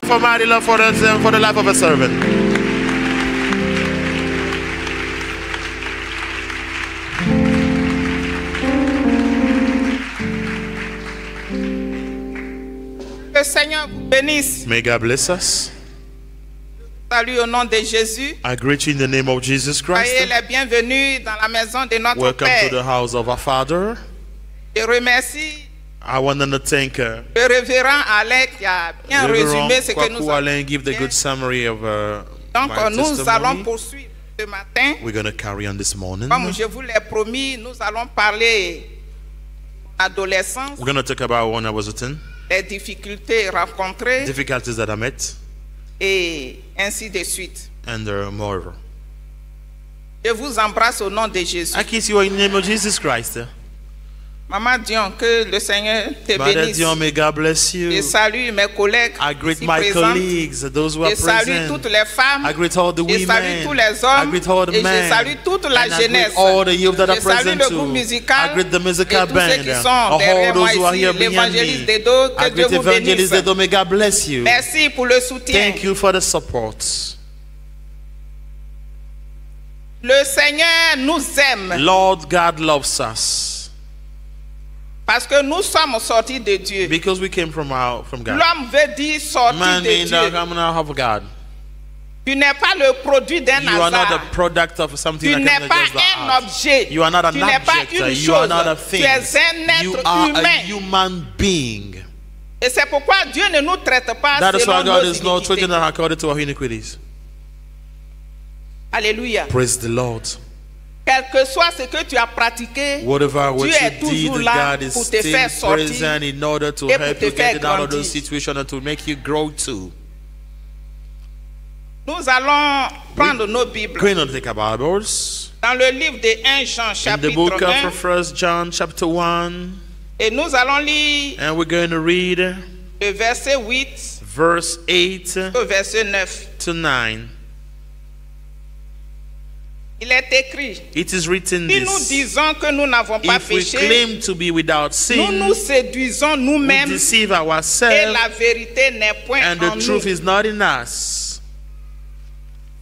For mighty love for the life of a servant. Que le Seigneur vous bénisse. May God bless us. Salut au nom de Jésus. I greet you in the name of Jesus Christ. Soyez les bienvenus dans la maison de notre Welcome Père. to the house of our Father. Je remercie I want to thank le révérend Alain qui a bien résumé ce que nous Kwaku avons Alain give the good summary of Donc my nous allons testimony. poursuivre ce matin. We're going to carry on this morning. Comme je vous l'ai promis, nous allons parler d'adolescence, We're going to talk about when I was a teen, les difficultés rencontrées difficulties that I met, et ainsi de suite. and more. Je vous embrasse au nom de Jésus. I kiss you in the name of Jesus Christ. Maman Dion, que le Seigneur te Mother bénisse. Dion, may God bless Je you. salue mes collègues I greet ici my présents. colleagues, those who are Je salue present. toutes les femmes. I greet all the Je salue women. tous les I hommes. greet all the Et je men. salue toute la And I jeunesse. greet all the youth that are Je salue present le groupe too. musical. I greet the Et musical tous ceux band. qui sont All derrière moi those who are ici. here behind L'évangéliste me. Dedo, I que Dieu greet vous bénisse. Evangelist Dedo. May God bless you. Merci pour le soutien. Thank you for the support. Le Seigneur nous aime Lord God loves us parce que nous sommes sortis de Dieu. because we came from God. L'homme veut dire sortir Man de being Dieu. the coming out of God. Tu n'es pas le produit d'un You are not hasard. the product of something Tu that n'es comes pas just the un art. objet. You are not an Tu n'es pas object. une You are chose. not a Tu thing. es un You être are a humain. human being. Et c'est pourquoi Dieu ne nous traite pas That is selon why God nos is not treating iniquités. us according to our iniquities. Alléluia. Praise the Lord. Quel que soit ce que tu as pratiqué, Whatever what Dieu est you toujours did, là God is pour te still faire sortir present in order to et pour help te you faire get out of grandir. those situations and to make you grow too. Nous allons prendre nos Bibles. Going on to take our Bibles. Dans le livre de 1 Jean, In the chapitre book 1, of 1 John chapter 1. et nous allons lire And we're going to read le verset 8 verse 8 au verset 9. to 9. Il est écrit, It is written si nous this: disons que nous n'avons pas if we péché, claim to be without nous sin, nous séduisons we nous-mêmes deceive et ourselves, la vérité n'est point and en the truth nous. is not in us.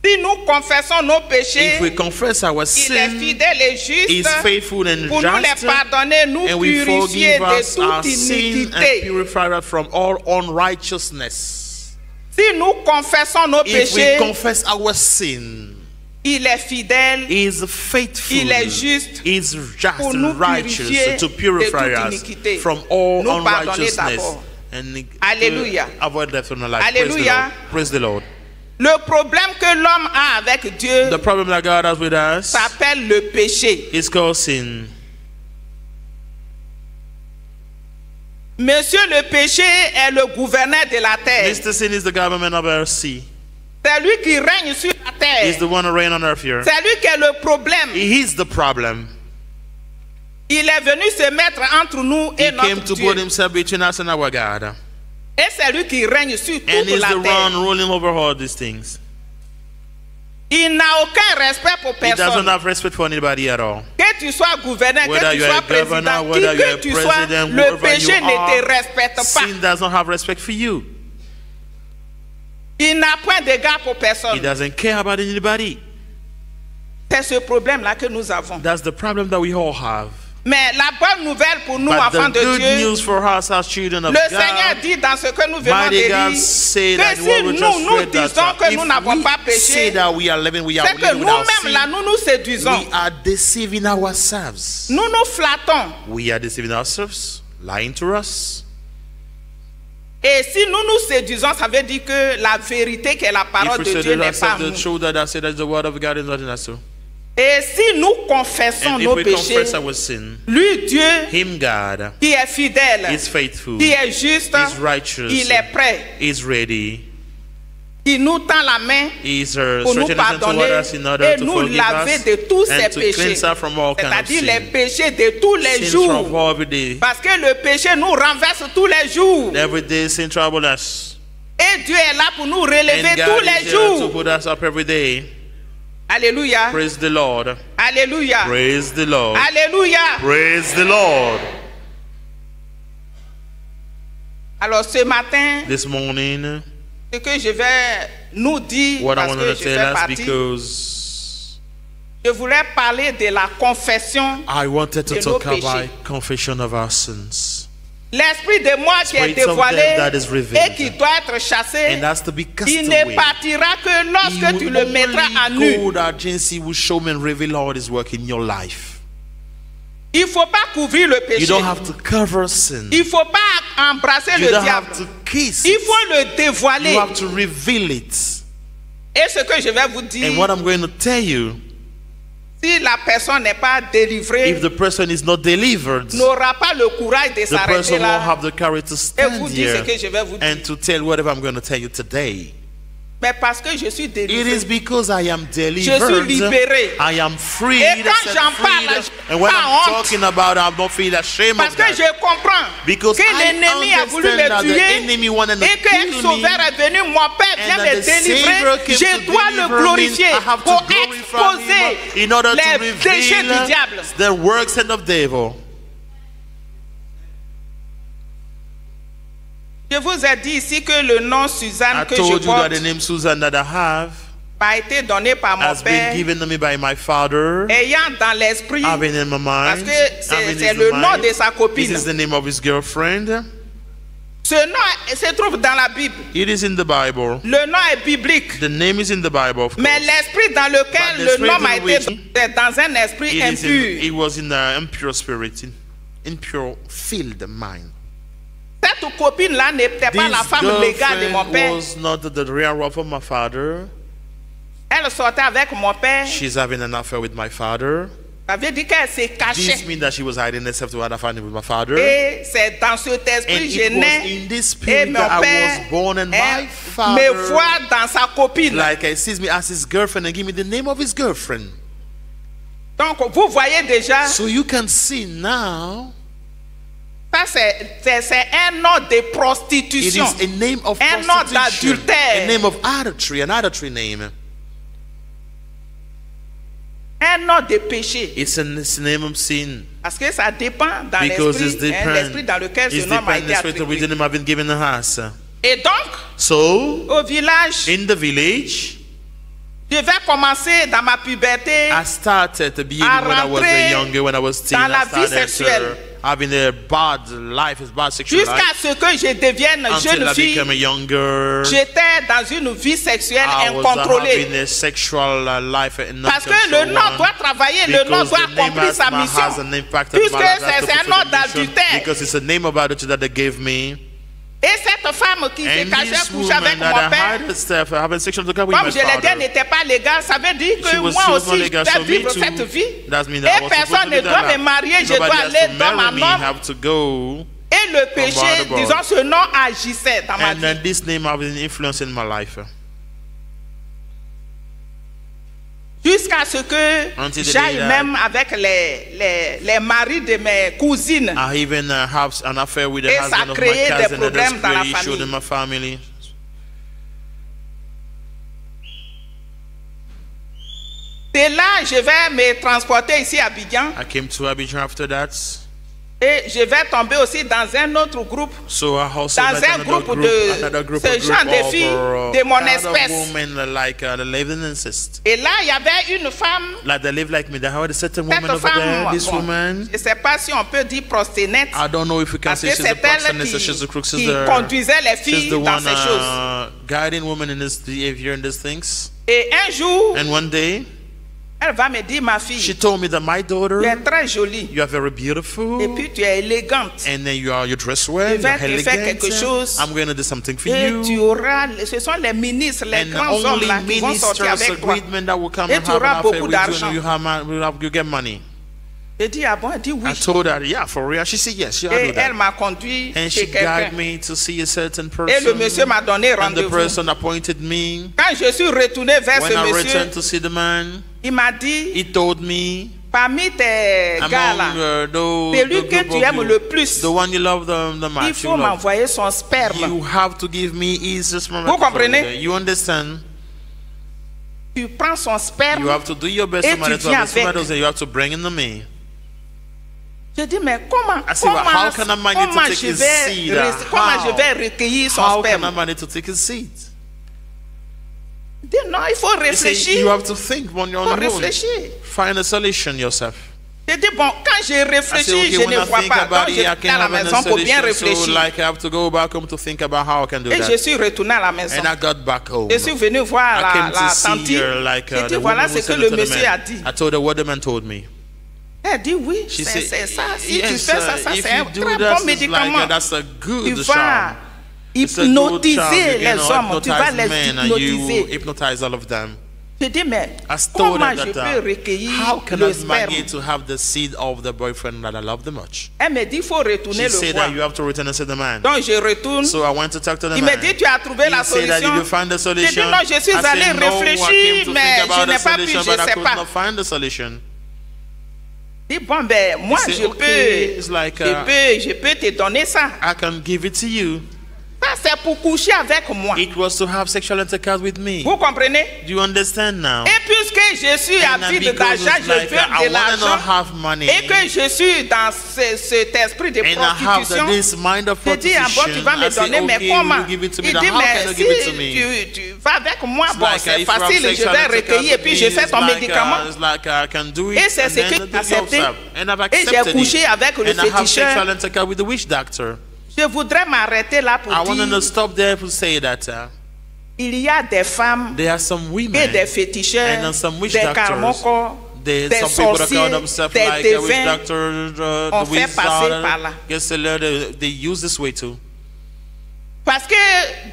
Si nous confessons nos péchés, If we confess our il est sin, fidèle et He is juste faithful and pour nous les just, pardonner, nous and we purifier forgive de us our toute sin and iniquité. purify us from all unrighteousness. Si nous confessons nos If we péchés, confess our sin, il est fidèle, He is faithful, il est juste He is just pour nous and righteous purifier to purify de toute us iniquité. from all Nous pardonner unrighteousness d'abord. and Alléluia. to avoid death from the life. Alléluia. Praise the Lord. le problème que l'homme a avec Dieu The problem that God has with us s'appelle le péché. is called sin. Monsieur le péché est le gouverneur de la terre. Mr. Sin is the government of our sea. C'est lui qui règne sur la He's terre. the one who reigns on earth here. C'est lui qui est le problème. He is the problem. Il est venu se mettre entre nous He et came notre to Dieu. put himself between us and our God. Et c'est lui qui règne sur And toute he's la the one terre. ruling over all these things. Il n'a aucun respect pour He doesn't personne. have respect for anybody at all. Que tu sois gouverneur, Whether que tu you are sois a governor, président, whether qui you are que tu a sois, president, le whoever péché you ne te are, respecte pas. sin doesn't have respect for you. Il n'a point d'égard pour He personne. doesn't care about anybody. C'est ce problème-là que nous avons. That's the problem that we all have. Mais la bonne nouvelle pour nous, But enfants the de good Dieu, news for us as children of le Seigneur God, dit dans ce que nous venons de mighty lire, God said que that si what we nous, just nous read, that disons que nous n'avons if pas we say péché, that we are living, we are c'est que living without nous-mêmes, là, sin, nous nous séduisons. we are deceiving ourselves. Nous nous flattons. We are deceiving ourselves, lying to us. Et si nous nous séduisons, ça veut dire que la vérité qui est la If parole we de say Dieu to n'est pas en ourselves the nous. truth that I say that the word of God is not in us too. Et si nous confessons And if nos we péchés, confess our sin, lui, Dieu, Him, God, qui est fidèle, is faithful, qui est juste, is righteous, il est prêt, is ready, il nous tend la main is pour nous stretching us toward pardonner us in order et to nous forgive laver us de tous ses and to péchés. cleanse us from all kind of C'est-à-dire les sin. péchés de tous les Sins jours. of all every day. Parce que le péché nous renverse tous les jours. Every day sin trouble us. Et Dieu est là pour nous relever And tous God les is here to jours. put us up every day. Alléluia. Praise the Lord. Alléluia. Praise the Lord. Alléluia. Praise the Lord. Alors ce matin, This morning, ce que je vais nous dire, what I parce wanted que to je tell fais us, partie, because je voulais parler de la confession. I wanted to de nos talk about péchés. confession of our sins. L'esprit de moi qui est Spirit of dévoilé them that is revealed. et qui doit être chassé, And that's to be cast il ne away. partira que He lorsque tu will le mettras à only nu. go that agency will show me and reveal all his work in your life. Il ne faut pas couvrir le You péché. don't have to cover sin. Il ne faut pas embrasser You le don't diable. have to kiss Il it. faut le dévoiler. You have to reveal it. Et ce que je vais vous dire, And what I'm going to tell you, si la personne n'est pas délivrée, if the person is not delivered, n'aura pas le courage de the s'arrêter person won't là have the courage to et stand vous dire ce here que je vais vous dire. and to tell whatever I'm going to tell you today. Mais parce que je suis It délivré, is because I am je suis delivered. libéré. I am free. Et quand j'en parle, And when pas I'm honte. talking about it, I don't feel ashamed Parce of que that. je comprends Because que I l'ennemi a voulu understand me that the enemy wanted tuer to et qu'un kill sauveur me. est venu, mon Père vient And me that the Savior délivrer, came je to dois le deliver glorifier me. I have to pour glorify exposer him in order to les péchés du reveal diable. the works of the devil. Je vous ai dit ici que le nom Suzanne I que je told you that porte the name Susan that I have m'a été donné par mon has been Père, given to me by my father. ayant dans l'esprit, Having in my parce mind. que having c'est in le my nom mind. de sa This copine. is the name of his girlfriend. Ce nom se trouve dans la Bible. It is in the Bible. Le nom est biblique. The name is in the Bible, of course. Mais l'esprit dans lequel But the le nom spirit a in été which c'est dans un esprit impur. It was in an impure spirit, impure filled mind. Cette copine-là n'était pas la This femme légale de mon girlfriend père. was not the real wife of my father. Elle sortait avec mon père. She's having an affair with my father. Ça veut dire qu'elle se This cachait. means that she was hiding herself to have a family with my father. Et c'est dans cet And esprit que it je was nais. in this Et spirit mon that I père was born, and my me father, voit dans sa copine. like he sees me as his girlfriend and give me the name of his girlfriend. Donc vous voyez déjà, So you can see now, ça c'est un nom de it prostitution. is a name of Un nom prostitution, d'adultère. a name of adultery, an adultery name. Un nom de péché. It's a name of sin. Parce que ça dépend dans Because it's l'esprit, hein, l'esprit different. dans lequel It's ce nom m'a different été the spirit of which the attribué. name have been given to us. Et donc, So, au village, in the village, je vais commencer dans ma puberté I started to be à when I was rentrer younger, when I was teen, dans la I vie started sexuelle. having a bad life, a bad sexual jusqu'à life. ce que je devienne Until jeune I fille. became a younger, J'étais dans une vie sexuelle I was incontrôlée. having a sexual life, and Parce que le nom doit travailler, le nom doit accomplir sa mission. Puisque c'est un nom d'adultère. Because it's a name of adultery that they gave me. Et cette femme qui se And cachait this coucher avec woman mon that I père, had herself having sexual intercourse with comme my je l'ai dit, elle father. n'était pas légale. Ça veut dire She que was moi not aussi, legal, je so dois me vivre too. cette vie. That means that I Et was personne supposed to ne do doit that. me marier, je Nobody dois has aller to dans ma marry me, norme. have to go. Et le péché, Bombardement. disons, ce nom agissait dans ma And vie. then this name has been influencing my life. Jusqu'à ce que Until the j'aille day that- même avec les maris de mes cousines. I even have an affair with the Et ça husband of my créait des cousin, and that's problèmes dans la created issue famille. in my family. Et là, je vais me transporter ici à Abidjan. I came to Abidjan after that. Et je vais tomber aussi dans un autre groupe. So I also Dans met un another groupe group, de another group, ce a group genre de of, filles de mon other espèce. women like that live in incest. Et là, il y avait une femme. Like they live like me. They have a certain woman Cette over there. femme, This bon, woman, je ne sais pas si on peut dire prostituée. I don't know if we can Parce say que she's a c'est elle proxeness or she's a crook. qui conduisait les She's filles the dans one ces choses. guiding women in this behavior and these things. Et un jour, And one day, elle va me dire, ma she fille, told me that my daughter, tu es très jolie. you are very beautiful. Et puis tu es élégante. And then you dress well, Je you're vais te faire elegant. quelque chose. I'm going to do something for Et you. tu auras, ce sont les ministres, les And grands hommes only là qui vont sortir ministers, avec toi. great men that will come Et and tu have auras an affair beaucoup with you, d'argent. and you get money. Je dis, ah bon, elle dit oui. I told her, yeah, for real. She said, yes, yeah, I Et do that. elle m'a conduit And chez she quelqu'un. guided me to see a certain Et le person. monsieur m'a donné And the rendez-vous. person appointed me. Quand je suis retourné vers When ce I monsieur, returned to see the man, il m'a dit, he told me, parmi tes gars là, among celui que tu aimes le plus, the one you love the il much, faut m'envoyer son you sperme. have to give me his sperm. Vous comprenez? You understand? tu prends son sperme. You have to do your best Et to manage tu viens the spermatozoa, and you have to bring in the me. Je dis, mais comment je vais recueillir son How can sperme? I manage to take his seed? Dis, non, il faut réfléchir. You have to think on your own. Find a solution yourself. Je dis, bon, quand j'ai réfléchi, je ne vois pas. Donc, je suis à la maison pour bien réfléchir. So, like, I have to go back home to think about how I can do Et that. je suis retourné à la maison. And I got back home. Je suis venu voir la tante. Like, Je dis, voilà ce que le monsieur a dit. I told her what the man told me. Elle dit, oui, c'est ça. Si tu fais ça, c'est un très bon médicament. Like, that's a good tu vas hypnotiser les hommes. Tu vas les hypnotiser. Hypnotize all of them. Je dis, mais comment je peux recueillir le sperme? To have the seed of the boyfriend that I love the much. Elle me dit, il faut retourner le said voir. that you have to return and see the man. Donc je retourne. So I went to talk to the il man. me dit, tu as trouvé la solution. Je dis, non, je suis allé réfléchir, mais je n'ai pas pu, je ne sais pas. Find the solution. Je dis, bon, ben, moi, je peux te donner ça. I can give it to you. Ça, c'est pour coucher avec moi. It was to have sexual intercourse with me. Vous comprenez? Do you understand now? Et puisque je suis avide d'argent, je veux de l'argent. Et que je suis dans cet esprit de prostitution. Je dis, ah bon, tu vas me donner, mais comment? Il dit, mais si tu vas avec moi, bon, c'est facile, je vais recueillir et puis je fais ton médicament. Et c'est ce que j'ai accepté. Et j'ai couché avec le féticheur. Je voudrais m'arrêter là pour dire il y a des femmes et des féticheurs, des carmocos, des sorciers, des devins. On fait passer par là. Parce que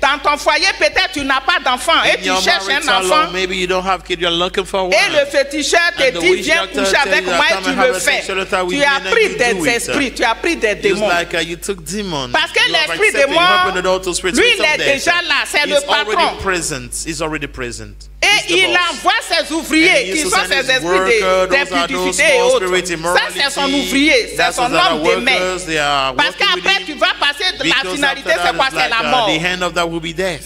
dans ton foyer, peut-être tu n'as pas d'enfant et tu cherches un enfant. Et le féticheur te dit, viens coucher avec moi et tu le fais. Tu as pris des esprits, tu as pris des démons. Parce que l'esprit démon, lui, il est déjà là, c'est le patron. Et il envoie ses ouvriers qui sont ses esprits d'impudicité et autres. Ça, c'est son ouvrier, c'est son homme de main. Parce qu'après, tu vas passer de la finalité, c'est quoi? C'est la mort. The hand of that will be death.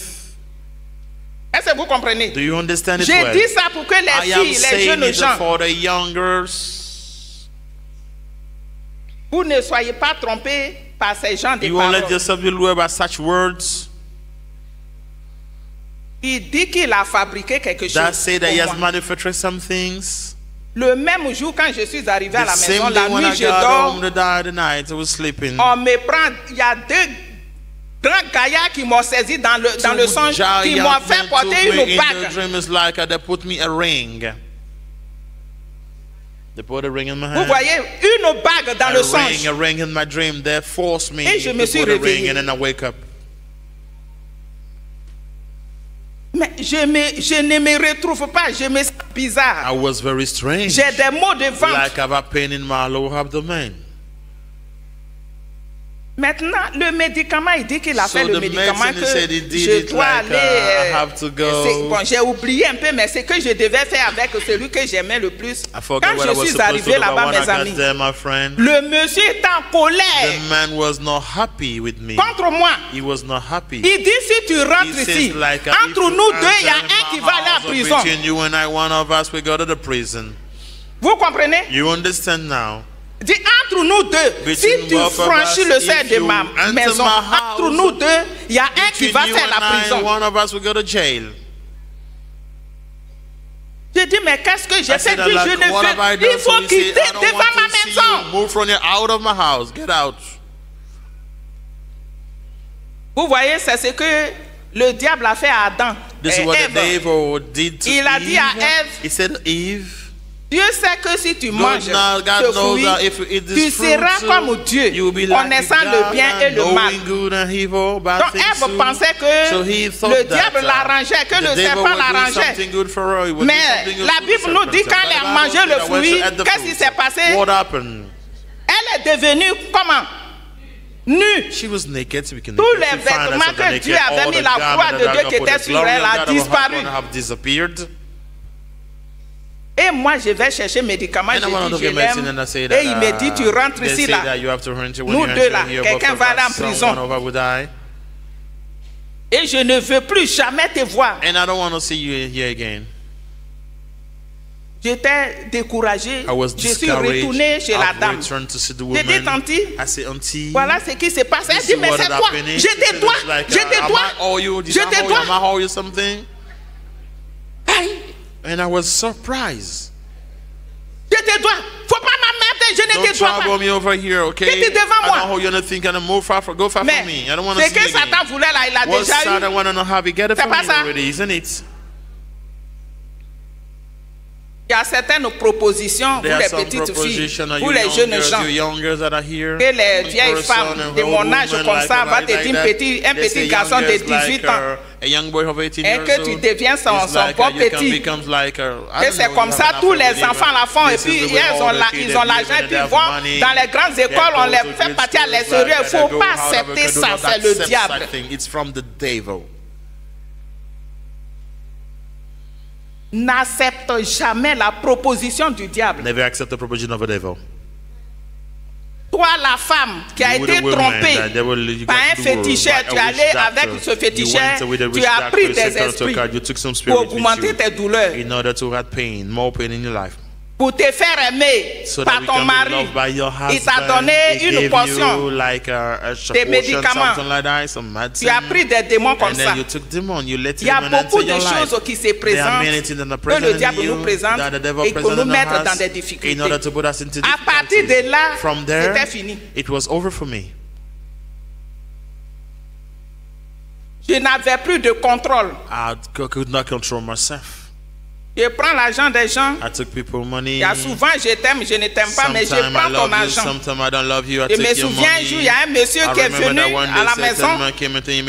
Est-ce que vous comprenez? Do you understand it well? J'ai dit ça pour que les filles, les jeunes gens, for the youngers, vous ne soyez pas trompés par ces gens de paroles. You won't let yourself be lured by such words. Il dit qu'il a fabriqué quelque chose. That say that he has manufactured some things. Le même jour, quand je suis arrivé à la maison, la nuit, je dors. On me prend, il y a deux grands gaillards qui m'ont saisi dans le songe, qui m'ont fait porter une bague. They put me a ring. They put a ring in my hand. Vous voyez, une bague dans le songe. A ring in my dream. They forced me Et je me suis to put a réveillé. ring and then I wake up. Mais je ne me retrouve pas, je me sens bizarre. I was very strange. J'ai des maux de ventre. Like I have a pain in my lower abdomen. Maintenant, le médicament, il dit qu'il a fait le médicament que je dois aller. Bon, j'ai oublié un peu, mais c'est que je devais faire avec celui que j'aimais le plus. Quand je suis arrivé là-bas, mes amis, le monsieur est en colère. The man was not happy with me. Contre moi. He was not happy. Il dit, si tu rentres ici, entre nous deux, il y a un qui va aller en prison. Between you and I, one of us, we go to the prison. Vous comprenez? You understand now? Dis entre nous deux, si tu franchis le seuil de ma maison, entre nous deux, il y a un qui va faire la prison. One of us will go to jail. Je dis, mais qu'est-ce que j'ai fait? Je ne veux, il faut quitter devant ma maison. Move from here, out of my house. Get out. Vous voyez, c'est ce que le diable a fait à Adam. This is what the devil did to Eve. Il a dit à Ève, he said, Eve, Dieu sait que si tu manges ce fruit, tu seras comme Dieu, connaissant le bien et le mal. Donc Ève pensait que le diable l'arrangeait, que le serpent l'arrangeait. Mais la Bible nous dit quand elle a mangé le fruit, qu'est-ce qui s'est passé? Elle est devenue comment? Nue. Tous les vêtements que Dieu avait mis, la gloire de Dieu qui était sur elle a disparu. Et moi, je vais chercher médicaments, je dis, je l'aime. Et il me dit, tu rentres ici, là. Nous deux, là, quelqu'un va aller en prison. Et je ne veux plus jamais te voir. And I don't want to see you here again. J'étais découragé. Je suis retourné chez la dame. J'ai dit, Tanti, voilà ce qui s'est passé. Elle dit, mais c'est quoi? Je te dois. And I was surprised. Je te dois. Faut pas m'amener. Je ne te dois pas. Don't trouble me over here, okay? Tu es devant moi. I don't hold you anything. Can I move far? Go far from me. I don't want to see you again. Ce que Satan voulait là, il a déjà eu. Satan want to know how he get it from me already, isn't it? Il y a certaines propositions pour les petites filles, pour les jeunes gens, que les vieilles femmes de mon âge comme ça va te dire un petit garçon de 18 ans et que tu deviens son bon petit. Et c'est comme ça, tous les enfants la font et puis ils ont l'argent et puis vont dans les grandes écoles, on les fait partir à l'extérieur. Il ne faut pas accepter ça, c'est le diable. N'accepte jamais la proposition du diable. Never accept the proposition of the devil. Toi, la femme qui a été trompée par un féticheur, tu es allé avec ce féticheur, tu as pris des esprits pour augmenter tes douleurs, pour te faire aimer par ton mari. Il t'a donné une portion de médicaments. Tu as pris des démons comme ça. Il y a beaucoup de choses qui se présentent, que le diable nous présente et pour nous mettre dans des difficultés. À partir de là, c'était fini. Je n'avais plus de contrôle. Je prends l'argent des gens. Il y a souvent je t'aime, je ne t'aime pas, mais je prends ton argent. Je me souviens un jour, il y a un monsieur qui est venu à la maison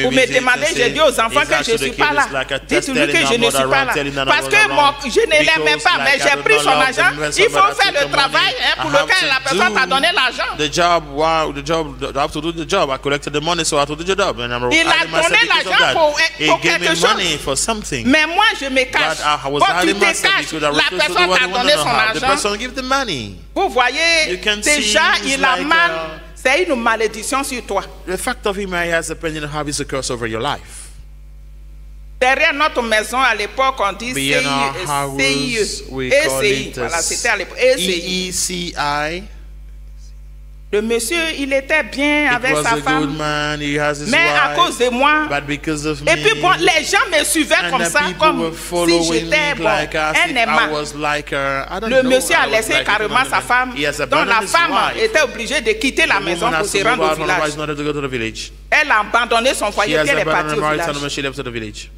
pour me demander, j'ai dit aux enfants que je ne suis pas là. Dites-lui que je ne suis pas là. Parce que je ne l'aimais pas, mais j'ai pris son argent. Il faut faire le travail pour lequel la personne t'a donné l'argent. Il a donné l'argent pour quelque chose. Mais moi, je me cache. La personne t'a donné son argent. Vous voyez, déjà il a mal. C'est une malédiction sur toi. The fact of him has a pending harvest a curse over your life. Derrière notre maison à l'époque on dit ECI. Voilà, c'était à l'époque ECI. Le monsieur, il était bien avec sa femme, mais à cause de moi, et puis bon, les gens me suivaient comme ça, comme si j'étais un aimant. Le monsieur a laissé carrément sa femme, donc la femme était obligée de quitter la maison pour se rendre au village. Elle a abandonné son foyer et elle est partie au village.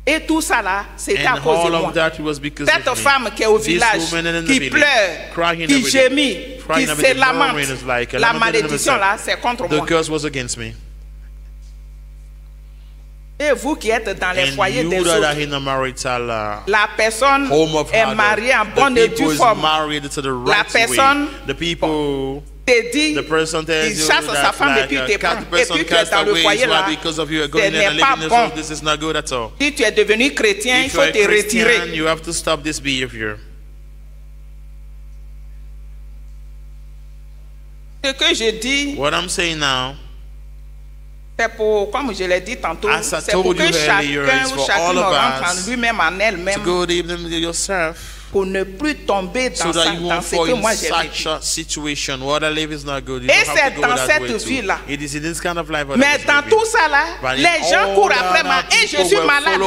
Et tout ça là, c'était à cause de moi. Cette femme qui est au village, qui pleure, qui gémit, qui se lamente, la malédiction là, c'est contre moi. Et vous qui êtes dans les foyers des autres, la personne est mariée en bonne et due forme. La personne te dit, il chasse sa femme et puis te prend. Et puis tu es dans le foyer là, ce n'est pas bon. Si tu es devenu chrétien, il faut te retirer. Ce que je dis, c'est pour, comme je l'ai dit tantôt, c'est pour que chacun rentre en lui-même, en elle-même, pour ne plus tomber dans ce que moi j'ai vécu. Et c'est dans cette vie-là. Mais dans tout ça là, les gens courent après moi et je suis malade.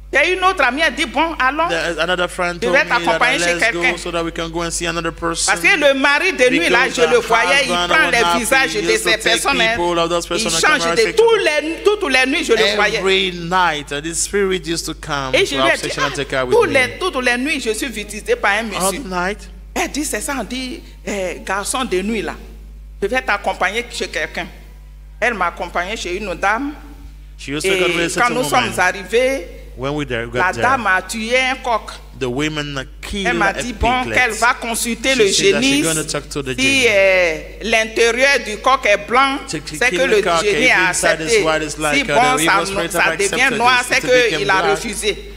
Il y a une autre amie qui a dit, bon, allons, je vais t'accompagner chez quelqu'un. Parce que le mari de nuit, là, je le voyais, il prend les visages de ces personnes, il change de toutes les nuits, je le voyais. Et je lui ai dit, toutes les nuits, je suis visité par un monsieur. Elle dit, c'est ça, on dit, garçon de nuit, là, je vais t'accompagner chez quelqu'un. Elle m'a accompagné chez une dame. Et quand nous sommes arrivés, la dame a tué un coq. Elle m'a dit bon, qu'elle va consulter le géniste. Si l'intérieur du coq est blanc, c'est que le génie a accepté. Si bon, ça devient noir, c'est qu'il a refusé.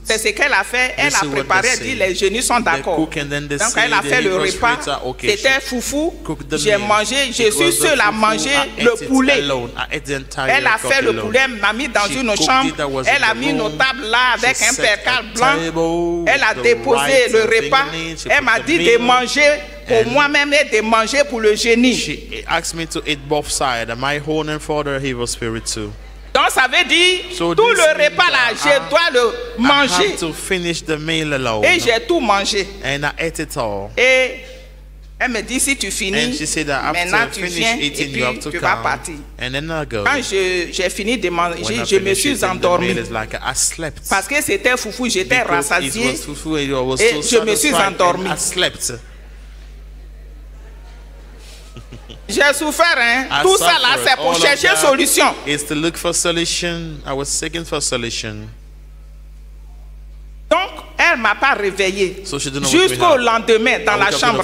C'est ce qu'elle a fait. Elle a préparé, elle dit les génies sont d'accord. Donc elle a fait le repas. C'était foufou. J'ai mangé, je suis seule à manger le poulet. Elle a fait le poulet, m'a mis dans une chambre. Elle a mis nos tables là avec un percal blanc. Elle a déposé le repas. Elle m'a dit de manger pour moi-même et de manger pour le génie. She asked me to eat both sides, my own and for the evil spirit too. Donc ça veut dire tout le repas là, je dois le manger. I have to finish the meal alone. Et j'ai tout mangé. And I ate it all. Et elle me dit si tu finis, maintenant tu viens et puis tu vas partir. Quand j'ai fini de manger, je me suis endormi. Parce que c'était foufou, j'étais rassasié et je me suis endormi. J'ai souffert, hein. Tout ça là, c'est pour chercher solution. It's to look for solution. I was seeking for solution. Donc, elle m'a pas réveillé jusqu'au lendemain dans la chambre.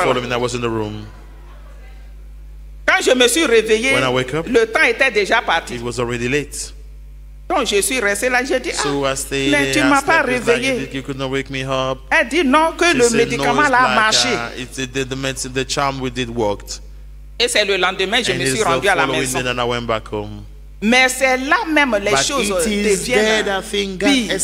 Quand je me suis réveillé, le temps était déjà parti. It was already late. Donc je suis resté là, j'ai dit, mais tu ne m'as pas réveillé. Elle dit non, que le médicament là a marché. The charm we did worked. Et c'est le lendemain, je me suis rendu à la maison. Mais c'est là même les choses deviennent pires.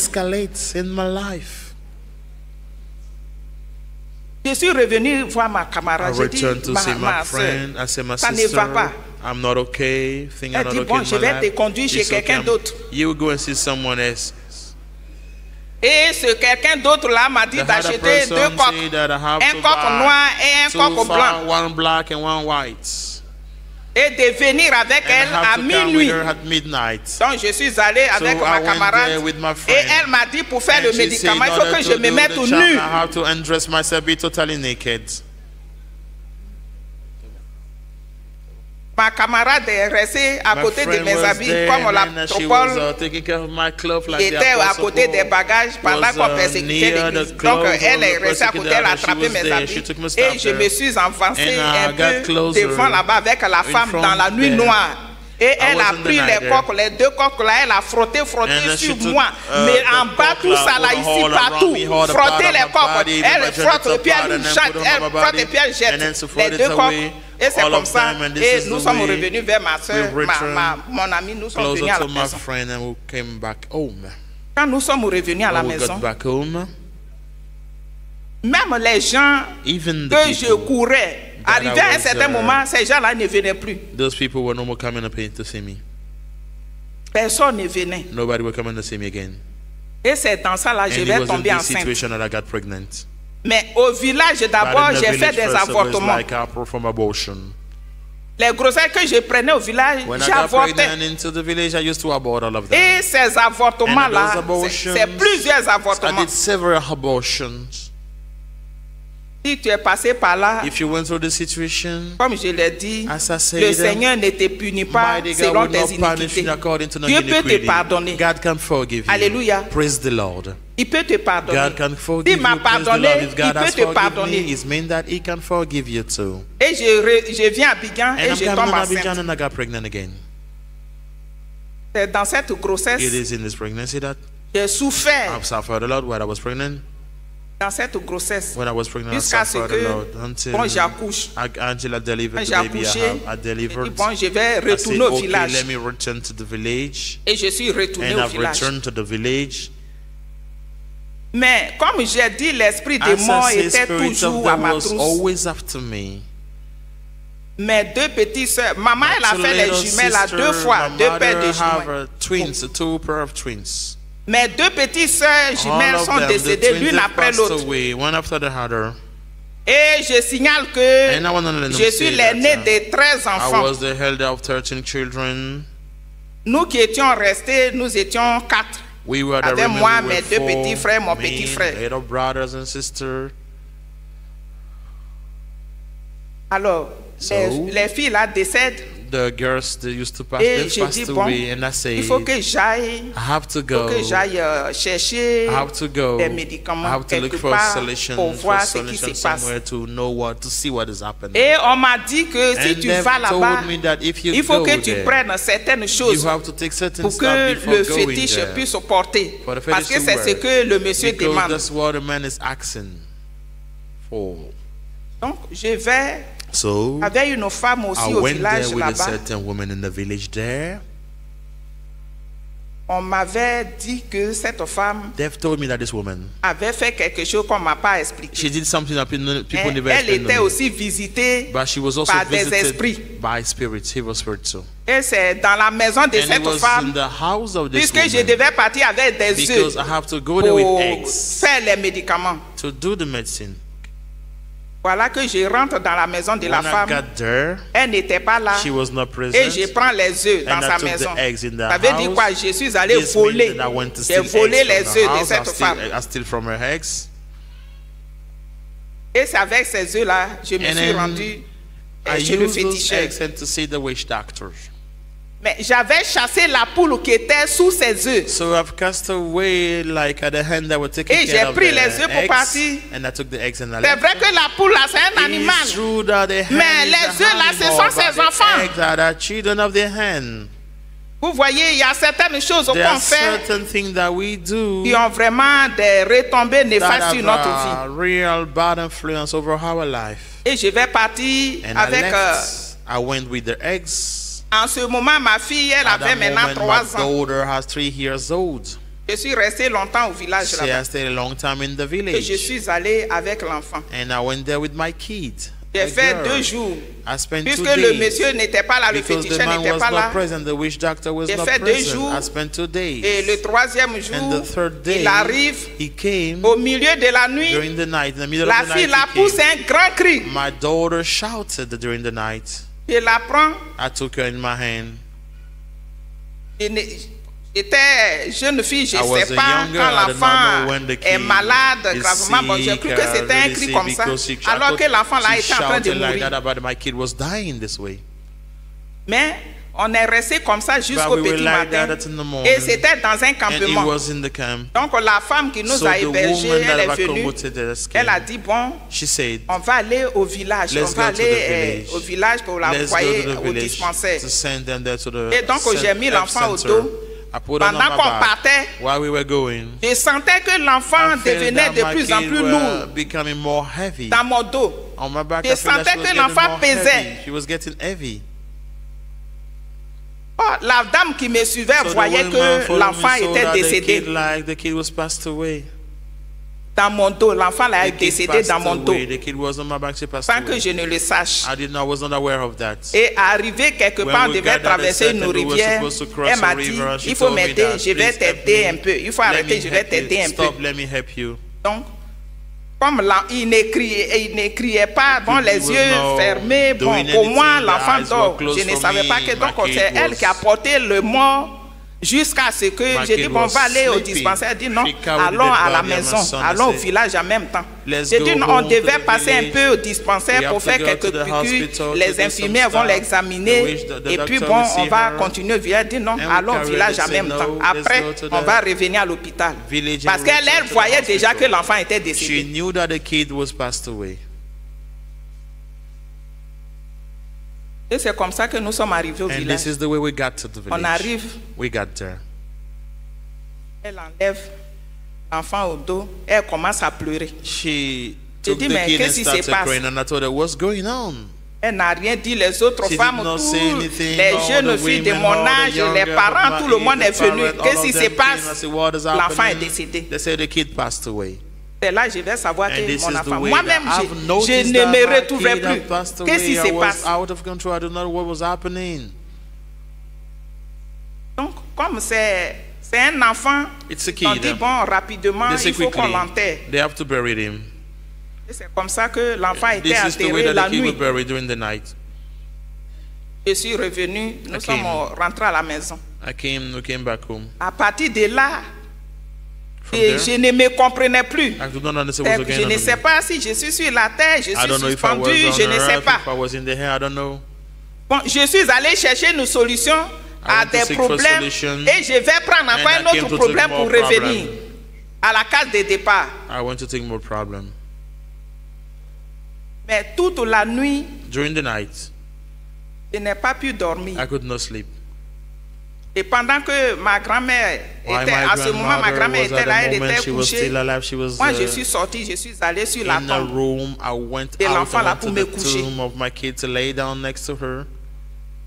Je suis revenu voir ma camarade. J'ai dit, ma soeur, ça ne va pas. I'm not okay. Elle dit, bon, je vais te conduire chez quelqu'un d'autre. You go and see someone else. Et ce quelqu'un d'autre là m'a dit d'acheter deux coques, un coq noir et un coq blanc. One black and one white. Et de venir avec elle à minuit. Donc je suis allé avec ma camarade et elle m'a dit pour faire le médicament, il faut que je me mette au nu. I have to undress myself, be totally naked. Ma camarade est restée à côté de mes habits comme l'apôtre était à côté des bagages pendant qu'on persécutait l'église. Donc elle est restée à côté, elle a attrapé mes habits et je me suis avancé un peu devant là-bas avec la femme dans la nuit noire. Et elle a pris les coques, les deux coques là, elle a frotté sur moi. Mais en bas, tout ça là, ici, partout. Frotter les coques. Elle frotte et puis elle jette. Elle frotte et puis elle jette. Les deux coques. Et c'est comme ça. Et nous sommes revenus vers ma soeur, mon ami, nous sommes venus à la maison. Quand nous sommes revenus à la maison, même les gens que je courais, arrivé à un certain moment, ces gens-là ne venaient plus. Those people were no more coming up to see me. Personne ne venait. Nobody were coming to see me again. Et c'est dans ça là, je vais tomber enceinte. Situation that I got pregnant. Mais au village d'abord, j'ai fait des avortements. Les grossesses que je prenais au village, j'avortais. Et ces avortements-là, c'est plusieurs avortements. Si tu es passé par là, comme je l'ai dit, le Seigneur ne te punit pas selon tes iniquités. Dieu peut te pardonner. Alléluia. Praise the Lord. Il peut te pardonner. Il m'a pardonné, il peut te pardonner. Et je viens à Abidjan et je tombe enceinte. C'est dans cette grossesse j'ai souffert. Dans cette grossesse, jusqu'à ce que bon, j'accouche. Quand j'ai accouché, bon, je vais retourner au village. Et je suis retourné au village. Mais comme j'ai dit, l'esprit de mort était toujours à ma trousse. Mes deux petites soeurs, maman, elle a fait les jumelles à 2 fois, 2 paires de jumelles. Mes deux petites soeurs jumelles sont décédées l'une après l'autre. Et je signale que je suis l'aîné de 13 enfants. Nous qui étions restés, nous étions 4. Avec moi, mes deux petits frères, mon petit frère. Alors, les filles là décèdent. the girls that used to pass, they passed away, and I say, il faut que j'aille, I have to go. chercher I have to go. des médicaments I have to look quelque for part solution, pour voir ce qui se passe. somewhere to know what, to see what is happening. Et on m'a dit que si And tu vas là-bas, il faut que tu prennes certaines choses pour que le fétiche puisse porter. Parce que c'est ce que le monsieur demande. That's what the man is asking for. Donc je vais avec une femme aussi au village là-bas. On m'avait dit que cette femme avait fait quelque chose qu'on m'a pas expliqué. She did something that people never elle était aussi visitée par des esprits. By spirits, evil spirits too. Et c'est dans la maison de cette femme, puisque je devais partir avec des œufs pour faire les médicaments. To do the medicine. Voilà que je rentre dans la maison de la femme. Elle n'était pas là. Et je prends les œufs dans sa maison. Ça veut dire quoi? Je suis allé voler. J'ai volé les œufs de cette femme. Et c'est avec ces œufs-là, je me suis rendu chez le féticheur. Mais j'avais chassé la poule qui était sous ses œufs. So I've cast away like the hen that were taking et j'ai pris les œufs pour partir. C'est vrai que la poule là c'est un animal. Mais les œufs là ce sont ses enfants. Vous voyez, il y a certaines choses qu'on fait qui ont vraiment des retombées néfastes sur notre vie. Et je vais partir avec en ce moment, ma fille, elle avait maintenant 3 ans. Je suis resté longtemps au village là-bas. Et je suis allé avec l'enfant. J'ai fait 2 jours. Puisque le monsieur n'était pas là, le féticheur n'était pas là. J'ai fait 2 jours. Et le 3e jour, il arrive au milieu de la nuit. La fille la pousse un grand cri. Je la prends. I took her in my hand. J'étais jeune fille, je ne sais pas quand l'enfant est malade gravement. Bon, j'ai cru que c'était un cri comme ça, alors que l'enfant là était en train de mourir. Mais on est resté comme ça jusqu'au petit matin. Et c'était dans un campement. Donc la femme qui nous a hébergés, elle est venue. Elle a dit, bon, on va aller au village. On va aller au village pour l'envoyer au dispensaire. Et donc j'ai mis l'enfant au dos. Pendant qu'on partait, je sentais que l'enfant devenait de plus en plus lourd dans mon dos. Je sentais que l'enfant pesait. Oh, la dame qui me suivait voyait que l'enfant était décédé. Dans mon dos, l'enfant est décédé dans mon dos, sans que je ne le sache. Et arrivé quelque part, on devait traverser une rivière. Elle m'a dit, il faut m'aider, je vais t'aider un peu. Il faut arrêter, je vais t'aider un peu. Donc, comme il ne criait pas, bon, les yeux fermés, bon, pour moi, l'enfant dort. Je ne savais pas que donc c'est elle qui a porté le mort jusqu'à ce que j'ai dit, bon, on va aller au dispensaire. Elle dit non, allons à la maison, allons au village en même temps. J'ai dit non, on devait passer un peu au dispensaire pour faire quelques piqûres. Les infirmières vont l'examiner et puis bon, on va continuer au village. Elle dit non, allons au village en même temps. Après, on va revenir à l'hôpital. Parce qu'elle voyait déjà que l'enfant était décédé. Et c'est comme ça que nous sommes arrivés au village. On arrive. Elle enlève l'enfant au dos. Elle commence à pleurer. Je dis, mais qu'est-ce qui se passe? Elle n'a rien dit. Les autres femmes, les jeunes filles de mon âge, les parents, tout le monde est venu. Qu'est-ce qui se passe? L'enfant est décédé. C'est là que je vais savoir que mon enfant. Moi-même, je ne me retrouverai plus. Qu'est-ce qui se passe? Donc, comme c'est un enfant, on dit bon, rapidement, il faut qu'on l'enterre. Et c'est comme ça que l'enfant était enterré la nuit. Je suis revenu, nous sommes rentrés à la maison. À partir de là, et je ne me comprenais plus. Je ne sais pas si je suis sur la terre, je suis suspendu, je ne sais pas. Bon, je suis allé chercher une solution à des problèmes et je vais prendre encore un autre problème pour revenir à la case de départ. I want to take more problem. Mais toute la nuit, during the night, je n'ai pas pu dormir. I could not sleep. Et pendant que ma grand-mère était, à ce moment, ma grand-mère était là, elle était couchée. Moi, je suis sorti, je suis allé sur la tombe de l'enfant là pour me coucher.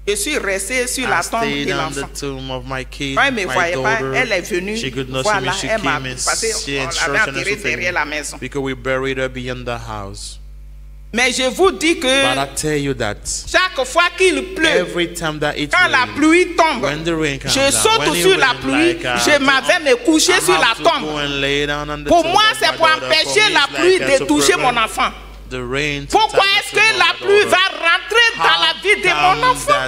Je suis resté sur la tombe de l'enfant. Quand elle ne me voyait pas, elle est venue. Voilà, elle m'a passé, on l'avait enterré derrière la maison. Mais je vous dis que chaque fois qu'il pleut, quand la pluie tombe, je saute sur la pluie, je m'avais me coucher sur la tombe. Pour moi, c'est pour empêcher la pluie de toucher mon enfant. Pourquoi est-ce que la pluie va rentrer dans la vie de mon enfant?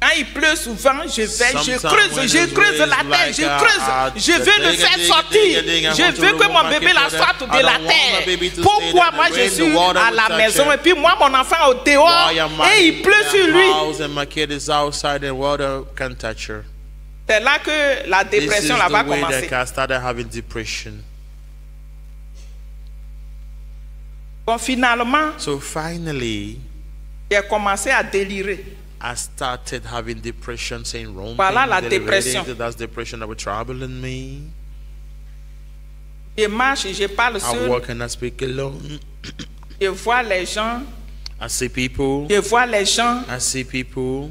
Quand il pleut souvent, je creuse la terre, je veux le faire sortir. Je veux que mon bébé la sorte de la terre. Pourquoi moi je suis à la maison et puis moi mon enfant au dehors et il pleut sur lui? C'est là que la dépression va commencer. Bon, finalement, j'ai commencé à délirer. I started having depression, saying wrong voilà la dépression. That's depression that was troubling me. Je marche, je parle seul. I walk and I speak alone. Je vois les gens. I see people. Je vois les gens. I see people.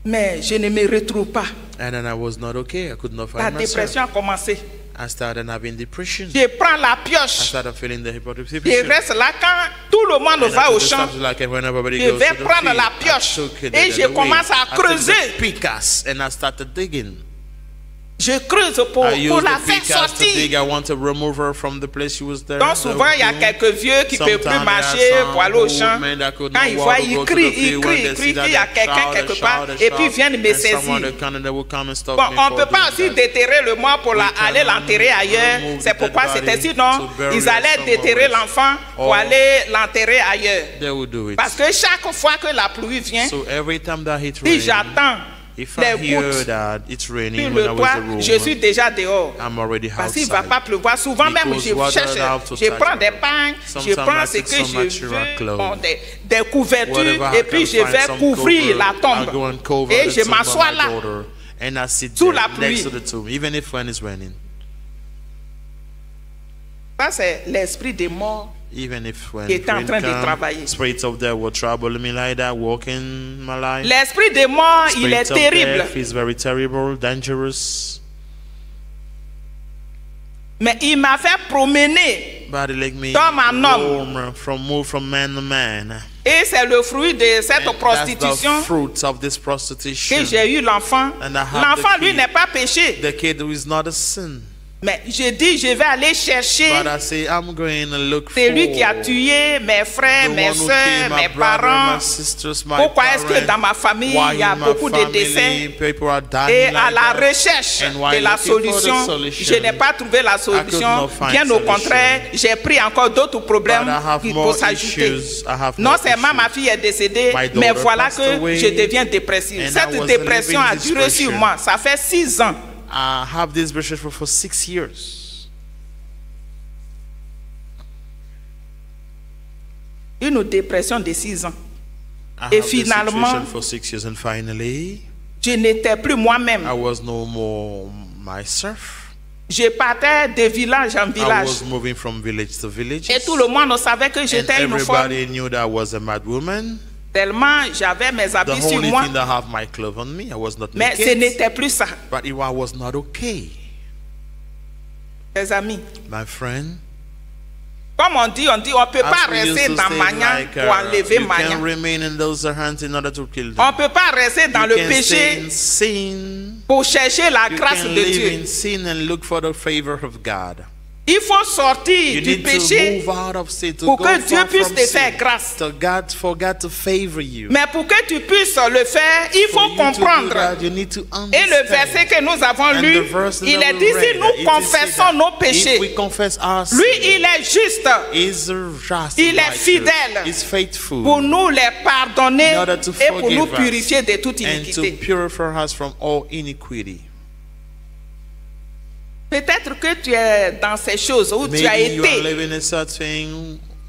Mais je ne me retrouve pas. And then I was not okay. I could not find la myself. dépression a commencé. I started having depression. Je prends la pioche. I started feeling the hypocrisy. Je reste là quand tout le monde va au champ. Je vais prendre la pioche et je commence à creuser. And I started digging. Je creuse pour la faire sortir. Donc souvent il y a quelques vieux qui ne peuvent plus marcher pour aller au champ. Quand ils voient, ils crient qu'il y a quelqu'un quelque part et puis ils viennent me saisir. Bon, on ne peut pas aussi déterrer le mort pour aller l'enterrer ailleurs. C'est pourquoi c'était sinon ils allaient déterrer l'enfant pour aller l'enterrer ailleurs. Parce que chaque fois que la pluie vient, si j'attends les gouttes sur le toit, je suis déjà dehors. Parce qu'il ne va pas pleuvoir. Souvent même, je cherche, je prends des pagnes, je prends ce que je veux, bon, des couvertures, et puis je vais couvrir la tombe. Et je m'assois là, sous la pluie. Ça, c'est l'esprit des morts. Even if when qui était en train de travailler. Spirits of death will trouble me like that, walking my life. L'esprit des morts, il est terrible. Is very terrible, dangerous. Mais il m'a fait promener d'homme en homme. From man to man. Et c'est le fruit de cette prostitution que j'ai eu l'enfant. L'enfant, lui, n'est pas péché. The kid is not a sin. Mais je dis, je vais aller chercher celui qui a tué mes frères, mes soeurs, mes parents. Pourquoi est-ce que dans ma famille, il y a beaucoup de décès? Et à la recherche de la solution, je n'ai pas trouvé la solution. Bien au contraire, j'ai pris encore d'autres problèmes qui peuvent s'ajouter. Non seulement ma fille est décédée, mais voilà que je deviens dépressive. Cette dépression a duré sur moi. Ça fait 6 ans. I have this depression for 6 years. Une dépression de 6 ans. Et finalement, for 6 years, and finally, je n'étais plus moi-même. I was no more myself. Je partais de village en village. I was moving from village to village. Et tout le monde savait que j'étais une folle. Everybody knew that I was a mad woman. Tellement j'avais mes habits sur moi. Mais ce n'était plus ça. But I was not okay. Mes amis. My friend. Comme on dit, on ne peut pas rester dans Magnan pour enlever Magnan. On ne peut pas rester dans le péché pour chercher la grâce de Dieu. Il faut sortir du péché pour que Dieu puisse te faire grâce. Mais pour que tu puisses le faire, il faut comprendre. Et le verset que nous avons lu, il est dit, si nous confessons nos péchés, lui, il est juste, il est fidèle pour nous les pardonner et pour nous purifier de toute iniquité. Peut-être que tu es dans ces choses où tu as été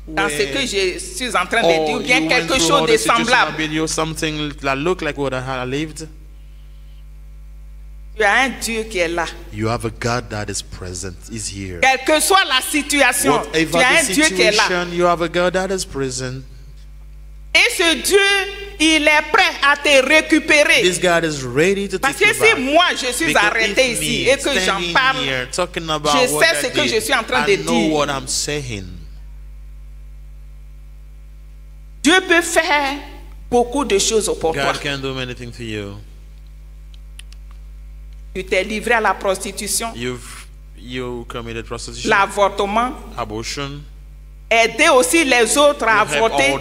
dans ce que je suis en train de dire, ou bien quelque chose de semblable. Tu as un Dieu qui est là. You have a God that is present, is here. Quelle que soit la situation, tu as un Dieu qui est là. You have a God that is present. Et ce Dieu, il est prêt à te récupérer. This God is ready to Parce que si moi je suis arrêté ici et que j'en parle, je sais ce que je suis en train de dire. Dieu peut faire beaucoup de choses pour toi. God can do many things for you. Tu t'es livré à la prostitution, you committed prostitution, l'avortement, abortion. Aider aussi les autres à avorter.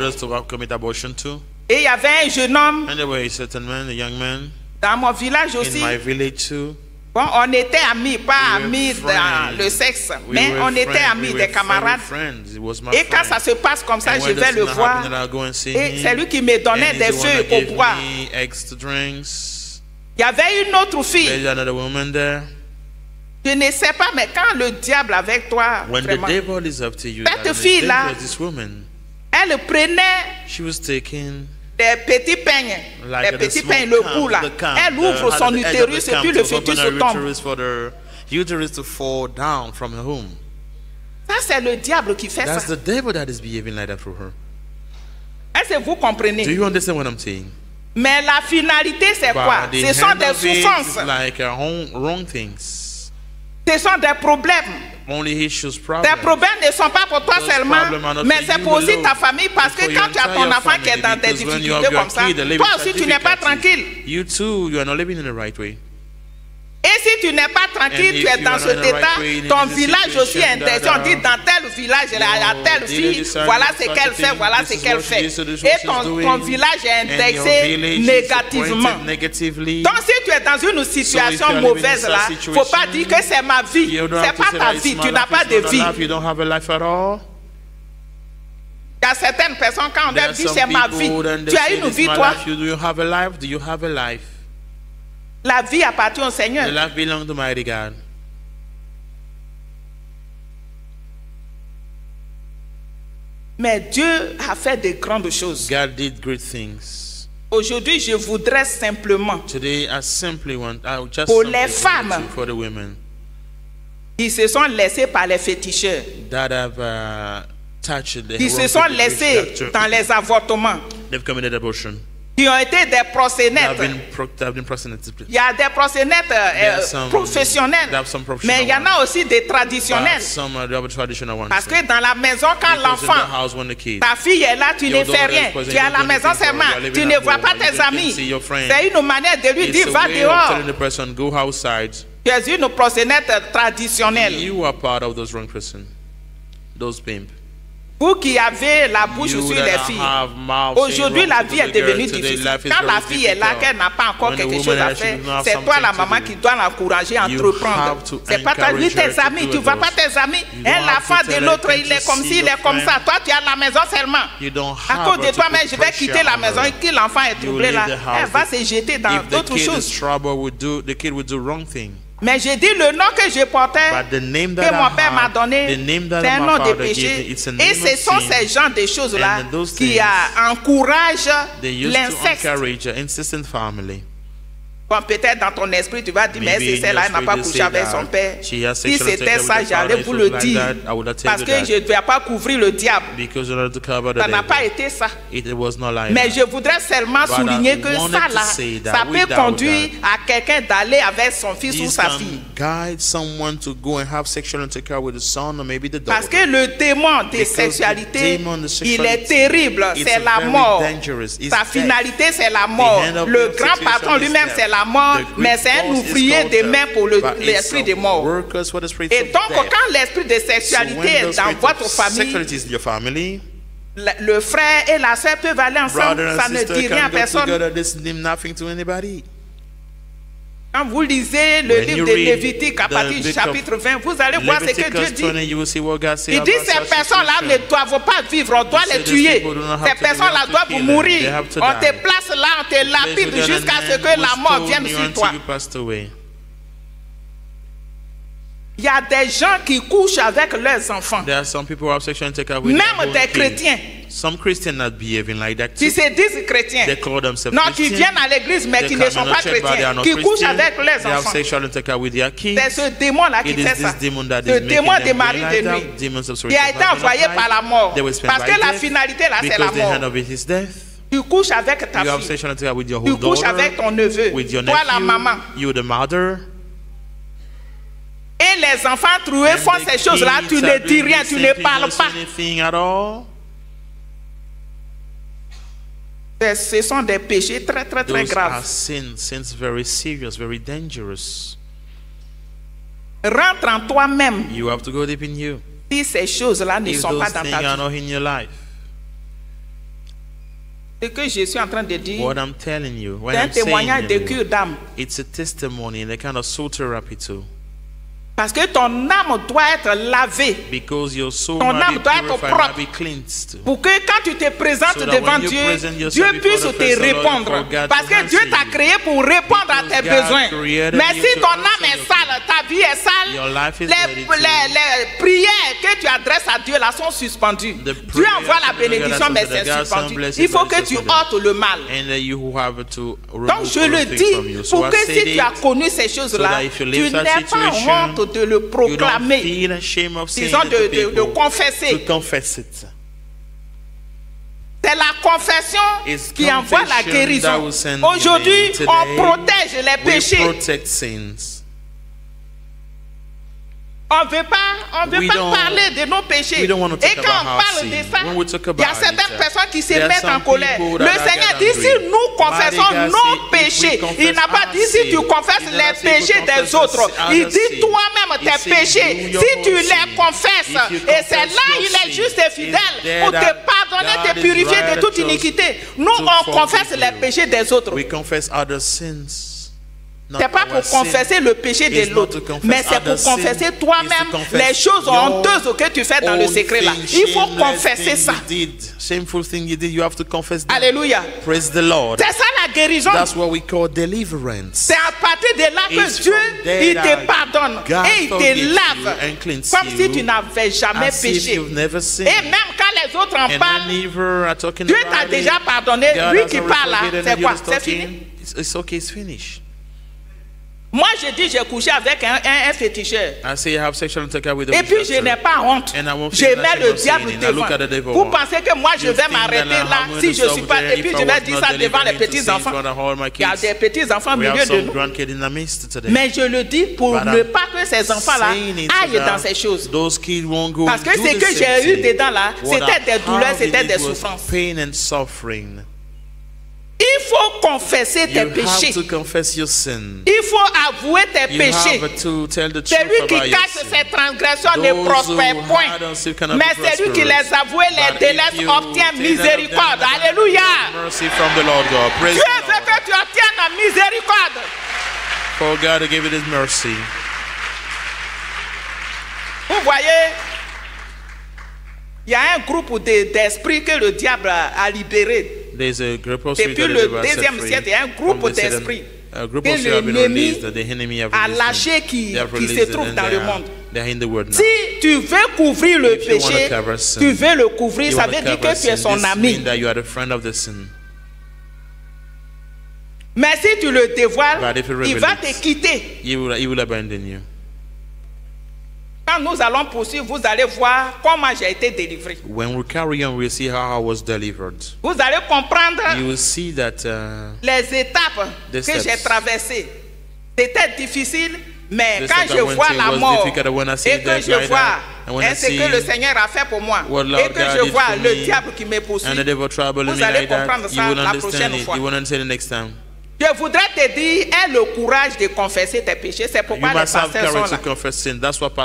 Et il y avait un jeune homme dans mon village aussi. Bon, on était amis, pas amis dans le sexe, mais on était amis, des camarades. Et quand ça se passe comme ça, je vais le voir. Et c'est lui qui me donnait des feuilles pour boire. Il y avait une autre fille. Je ne sais pas, mais quand le diable avec toi, vraiment, cette fille-là, elle prenait des petits peignes, le bout là. Elle ouvre son utérus et puis le fœtus tombe. Ça, c'est le diable qui fait ça. Est-ce que vous comprenez? Mais la finalité, c'est quoi? Ce sont des souffrances. Ce sont des problèmes. Tes problèmes ne sont pas pour toi seulement, mais c'est pour aussi ta famille, parce que quand tu as ton enfant qui est dans des difficultés comme ça, toi aussi tu n'es pas tranquille. Et si tu n'es pas tranquille, tu es dans cet état, ton village aussi est interdit. On dit dans tel village, il y a telle fille, voilà ce qu'elle fait, voilà ce qu'elle fait. Et ton village est indexé négativement. Donc si tu es dans une situation mauvaise là, il ne faut pas dire que c'est ma vie. Ce n'est pas ta vie, tu n'as pas de vie. Il y a certaines personnes, quand on leur dit c'est ma vie, tu as une vie toi. La vie appartient au Seigneur. The life belongs to mighty God. Mais Dieu a fait de grandes choses. God did great things. Aujourd'hui, je voudrais simplement, today, I simply want, pour les femmes for the women qui se sont laissées par les féticheurs, that have, qui se sont laissées dans les avortements, they've committed abortion, qui ont été des proxénètes. Il y a des proxénètes professionnels, mais il y en a aussi des traditionnels. Parce que dans la maison, quand l'enfant, ta fille est là, tu ne fais rien. Tu es à la maison seulement, tu ne vois pas tes amis. C'est une manière de lui dire va dehors. Tu es une proxénète traditionnelle. Vous qui avez la bouche sur les filles, aujourd'hui la vie est devenue difficile. Quand la fille est là, qu'elle n'a pas encore quelque chose à faire, c'est toi la maman qui doit l'encourager à entreprendre. C'est pas toi, lui tes amis, tu ne vois pas tes amis. Elle, la femme de l'autre, il est comme ci, il est comme ça. Toi, tu es à la maison seulement. À cause de toi, mais je vais quitter la maison et que l'enfant est troublé là, elle va se jeter dans d'autres choses. Mais j'ai dit le nom que je portais, que mon père m'a donné, c'est un nom de péché. Et ce sont ces genres de choses-là qui encouragent l'inceste. Bon, peut-être dans ton esprit, tu vas dire, mais c'est celle-là, elle n'a pas couché avec son père. Si c'était ça, j'allais vous le dire. Parce que je ne vais pas couvrir le diable. Ça n'a pas été ça. Mais je voudrais seulement souligner que ça, là, ça peut conduire à quelqu'un d'aller avec son fils ou sa fille. Parce que le démon de sexualité, il est terrible. C'est la mort. Sa finalité, c'est la mort. Le grand patron lui-même, c'est la la mort, mais c'est un ouvrier de main pour l'esprit des morts. Et donc, quand l'esprit de sexualité est dans votre famille, le frère et la sœur peuvent aller ensemble, ça ne dit rien à personne. Quand vous lisez le livre de Lévitique à partir du chapitre 20, vous allez voir ce que Dieu dit. Il dit ces personnes-là ne doivent pas vivre, on doit les tuer. Ces personnes-là doivent mourir. On te place là, on te lapide jusqu'à ce que la mort vienne sur toi. Il y a des gens qui couchent avec leurs enfants. Même des chrétiens. Some Christians not behaving like that. Qui se disent chrétiens. They call themselves non, qui viennent à l'église mais qui ne sont pas chrétiens. Qui couchent avec leurs enfants. C'est ce démon-là qui fait ça. Le démon des maris de nuit. Il a été envoyé par la mort. Parce que la finalité là, c'est la mort. Tu couches avec ta fille. Tu couches avec ton neveu. Toi, la maman. Et les enfants troués font ces choses-là, tu ne dis rien, tu ne parles pas. Ce sont des péchés très graves. Sins very serious, very dangerous. Rentre en toi-même. You have to go deep in you. Si ces choses-là ne sont pas dans ta vie. Ce que je suis en train de dire, c'est un témoignage de cure d'âme. It's a testimony and a kind of soul therapy too. Parce que ton âme doit être lavée. Ton âme doit être propre. Pour que quand tu te présentes devant Dieu, Dieu puisse te répondre. Parce que Dieu t'a créé pour répondre à tes besoins. Mais si ton âme est sale, ta vie est sale, les prières que tu adresses à Dieu là sont suspendues. Dieu envoie la bénédiction, mais c'est suspendu. Il faut que tu ôtes le mal. Donc je le dis pour que si tu as connu ces choses-là, tu n'aies pas honte de le proclamer, disons de confesser. C'est la confession qui envoie la guérison. Aujourd'hui, on protège les péchés. On ne veut pas parler de nos péchés. Et quand on parle de ça, il y a certaines personnes qui se mettent en colère. Le Seigneur dit, si nous confessons nos péchés, il n'a pas dit si tu confesses les péchés des autres. Il dit toi-même tes péchés. Si tu les confesses, et c'est là il est juste et fidèle pour te pardonner, te purifier de toute iniquité. Nous, on confesse les péchés des autres. Ce n'est pas pour confesser le péché de l'autre, mais c'est pour confesser toi-même les choses honteuses que tu fais dans le secret là. Il faut confesser ça. Alléluia. Praise the Lord. C'est ça la guérison. That's what we call deliverance. C'est à partir de là que Dieu il te pardonne et il te lave comme si tu n'avais jamais péché. Et même quand les autres en parlent, Dieu t'a déjà pardonné. Lui qui parle là, c'est quoi? C'est fini. It's okay, it's finished. Moi, je dis, j'ai couché avec un féticheur. Et puis, je n'ai pas honte. Je mets le diable devant. Vous pensez que moi, je vais m'arrêter là si je ne suis pas... Et puis, je vais dire ça devant les petits-enfants. Il y a des petits-enfants au milieu de nous. Mais je le dis pour ne pas que ces enfants-là aillent dans ces choses. Parce que ce que j'ai eu dedans là, c'était des douleurs, c'était des souffrances. Il faut confesser tes péchés. Il faut avouer tes péchés. Celui qui cache ses transgressions ne prospère point. Mais celui qui les avoue, les délaisse, obtient miséricorde. Alléluia. Dieu veut que tu obtiennes la miséricorde. For God to give it His mercy. Vous voyez, il y a un groupe d'esprits que le diable a libéré. Depuis le deuxième siècle, il y a un groupe d'esprits que l'ennemi a lâché qui se trouve dans le monde. Si tu veux couvrir le péché, tu veux le couvrir, ça veut dire que tu es son ami. Mais si tu le dévoiles, il va te quitter. Quand nous allons poursuivre, vous allez voir comment j'ai été délivré. When we carry on, we'll see how I was delivered. Vous allez comprendre you will see that, les étapes que j'ai traversées. C'était difficile, mais quand je vois la mort et que je vois ce que le Seigneur a fait pour moi et que je vois le diable qui me poursuit, vous allez comprendre ça la prochaine fois. Je voudrais te dire, aie le courage de confesser tes péchés. C'est pourquoi les pasteurs sont là.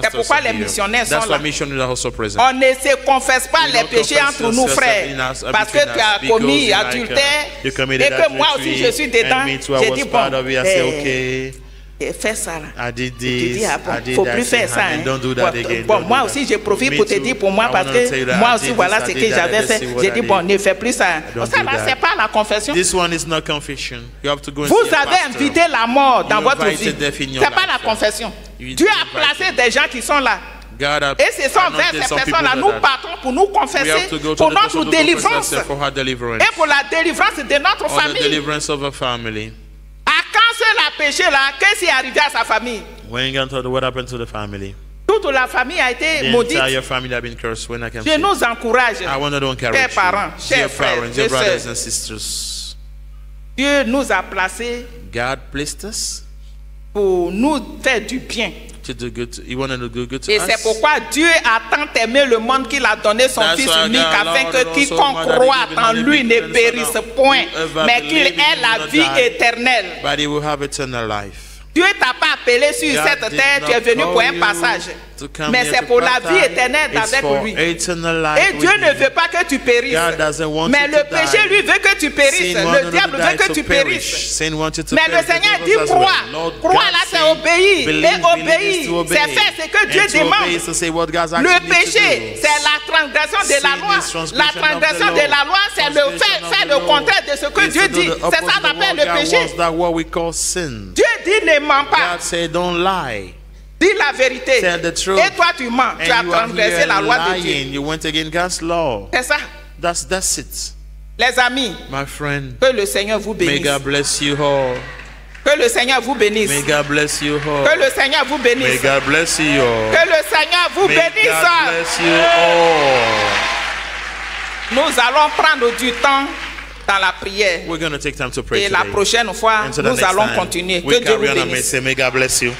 C'est pourquoi les missionnaires sont là. On ne se confesse pas les péchés entre nous, frères. Parce que tu as commis adultère et que moi aussi je suis dedans. J'ai dit, bon, fais ça là. Tu dis, ah bon, faut plus faire ça. Hein. Bon, moi aussi je profite pour te dire pour moi parce que moi aussi voilà ce que j'avais fait. J'ai dit bon, ne fais plus ça. Ça là, c'est pas la confession. Vous avez invité la mort dans votre vie. C'est pas la confession. Dieu a placé des gens qui sont là. Et ce sont vers ces personnes-là, nous partons pour nous confesser pour notre délivrance et pour la délivrance de notre famille. À quand cela péché là, qu'est-ce qui est arrivé à sa famille? Toute la famille a été maudite. Je nous encourage, chers parents, chers frères et sœurs. Dieu nous a placés pour nous faire du bien. Et c'est pourquoi Dieu a tant aimé le monde qu'il a donné son Fils unique afin que quiconque croit en lui ne périsse point, mais qu'il ait la vie éternelle. Dieu t'a pas appelé sur cette terre, tu es venu pour un passage. Mais c'est pour la vie éternelle avec lui. Et Dieu ne veut pas que tu périsses. Mais le péché, lui, veut que tu périsses. Le diable veut que tu périsses. Mais le Seigneur dit crois. Crois là, c'est obéir. Et obéir, c'est faire ce que Dieu demande. Le péché, c'est la transgression de la loi. La transgression de la loi, c'est le faire le contraire de ce que Dieu dit. C'est ça qu'on appelle le péché. Dieu dit ne mens pas. Dis la vérité. Et toi tu mens. Tu as transgressé la loi de Dieu. C'est ça. That's it. Les amis, my friend, que le Seigneur vous bénisse. May God bless you all. Que le Seigneur vous bénisse. May God bless you all. Que le Seigneur vous bénisse. May God bless you all. Que le Seigneur vous bénisse. God bless you all. Nous allons prendre du temps dans la prière. We're going to take time to pray et la prochaine fois, nous allons continuer. Que Dieu vous bénisse. May God bless you.